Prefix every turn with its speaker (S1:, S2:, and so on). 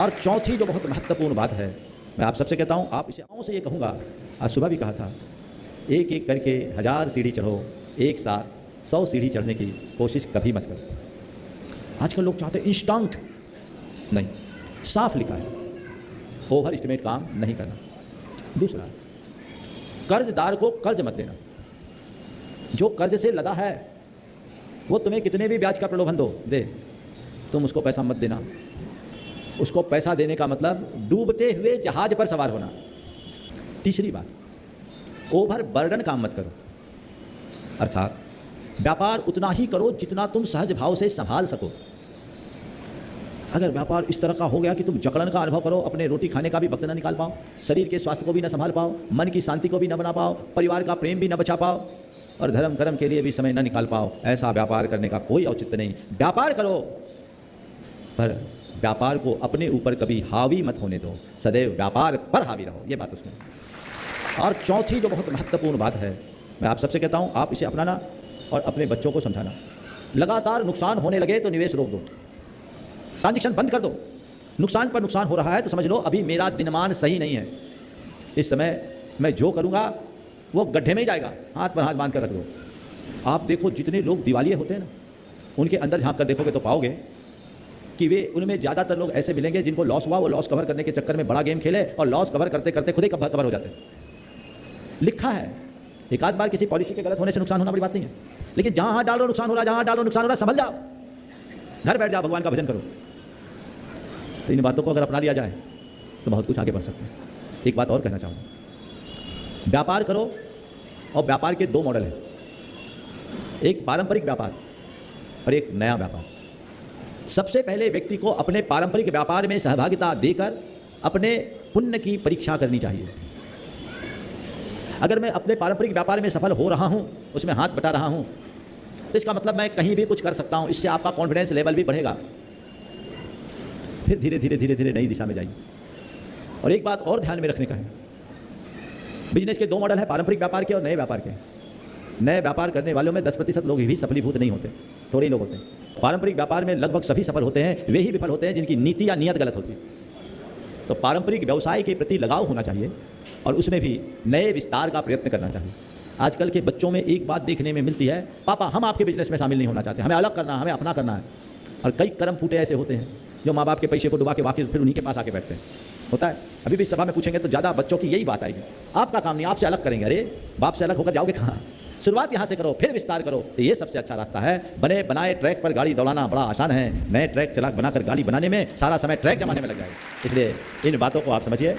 S1: और चौथी जो बहुत महत्वपूर्ण बात है, मैं आप सबसे कहता हूँ, आप इसे आँखों से ये कहूँगा, आज सुबह भी कहा था, एक एक करके 1000 सीढ़ी चढ़ो, एक साथ 100 सीढ़ी चढ़ने की कोशिश कभी मत करो। आजकल लोग चाहते इंस्टेंट, नहीं, साफ लिखा है, ओवर एस्टिमेट काम नहीं करना। दूसरा, कर्जदार को कर्ज मत देना। जो कर्ज से लदा है वो तुम्हें कितने भी ब्याज का प्रलोभन दे, तुम उसको पैसा मत देना। उसको पैसा देने का मतलब डूबते हुए जहाज पर सवार होना। तीसरी बात, ओवर बर्डन काम मत करो, अर्थात व्यापार उतना ही करो जितना तुम सहज भाव से संभाल सको। अगर व्यापार इस तरह का हो गया कि तुम जकड़न का अनुभव करो, अपने रोटी खाने का भी वक्त न निकाल पाओ, शरीर के स्वास्थ्य को भी न संभाल पाओ, मन की शांति को भी न बना पाओ, परिवार का प्रेम भी न बचा पाओ और धर्म कर्म के लिए भी समय न निकाल पाओ, ऐसा व्यापार करने का कोई औचित्य नहीं। व्यापार करो पर व्यापार को अपने ऊपर कभी हावी मत होने दो, सदैव व्यापार पर हावी रहो, ये बात उसमें। और चौथी जो बहुत महत्वपूर्ण बात है, मैं आप सबसे कहता हूँ, आप इसे अपनाना और अपने बच्चों को समझाना। लगातार नुकसान होने लगे तो निवेश रोक दो, ट्रांजेक्शन बंद कर दो। नुकसान पर नुकसान हो रहा है तो समझ लो अभी मेरा दिनमान सही नहीं है, इस समय मैं जो करूँगा वो गड्ढे में ही जाएगा, हाथ पर हाथ बांध कर रख दो। आप देखो जितने लोग दिवालिये होते हैं ना, उनके अंदर झांक कर देखोगे तो पाओगे कि वे उनमें ज़्यादातर लोग ऐसे मिलेंगे जिनको लॉस हुआ, वो लॉस कवर करने के चक्कर में बड़ा गेम खेले और लॉस कवर करते करते खुद ही कवर हो जाते हैं। लिखा है, एक आध बार किसी पॉलिसी के गलत होने से नुकसान होना बड़ी बात नहीं है, लेकिन जहाँ हाथ डालो नुकसान हो रहा है, जहाँ हाथ डालो नुकसान हो रहा है, संभल जाओ, घर बैठ जाओ, भगवान का भजन करो। तो इन बातों को अगर अपना लिया जाए तो बहुत कुछ आगे बढ़ सकते हैं। एक बात और कहना चाहूँगा, व्यापार करो और व्यापार के दो मॉडल हैं, एक पारंपरिक व्यापार और एक नया व्यापार। सबसे पहले व्यक्ति को अपने पारंपरिक व्यापार में सहभागिता देकर अपने पुण्य की परीक्षा करनी चाहिए। अगर मैं अपने पारंपरिक व्यापार में सफल हो रहा हूं, उसमें हाथ बटा रहा हूं, तो इसका मतलब मैं कहीं भी कुछ कर सकता हूं, इससे आपका कॉन्फिडेंस लेवल भी बढ़ेगा, फिर धीरे धीरे धीरे धीरे नई दिशा में जाइए। और एक बात और ध्यान में रखने का है, बिजनेस के दो मॉडल है, पारंपरिक व्यापार के और नए व्यापार के। नए व्यापार करने वालों में 10% लोग भी सफलीभूत नहीं होते, थोड़े ही लोग होते हैं। पारंपरिक व्यापार में लगभग सभी सफल होते हैं, वे ही विफल होते हैं जिनकी नीति या नियत गलत होती है। तो पारंपरिक व्यवसाय के प्रति लगाव होना चाहिए और उसमें भी नए विस्तार का प्रयत्न करना चाहिए। आजकल के बच्चों में एक बात देखने में मिलती है, पापा हम आपके बिजनेस में शामिल नहीं होना चाहते, हमें अलग करना है, हमें अपना करना है। और कई कर्म फूटे ऐसे होते हैं जो माँ बाप के पैसे को डुबा के वाकई फिर उन्हीं के पास आके बैठते हैं। होता है, अभी भी सभा में पूछेंगे तो ज़्यादा बच्चों की यही बात आएगी, आपका काम नहीं, आपसे अलग करेंगे। अरे बाप से अलग होकर जाओगे कहाँ? शुरुआत यहाँ से करो, फिर विस्तार करो, तो ये सबसे अच्छा रास्ता है। बने बनाए ट्रैक पर गाड़ी दौड़ाना बड़ा आसान है, नए ट्रैक चला बनाकर गाड़ी बनाने में सारा समय ट्रैक जमाने में लग जाएगा। इसलिए इन बातों को आप समझिए।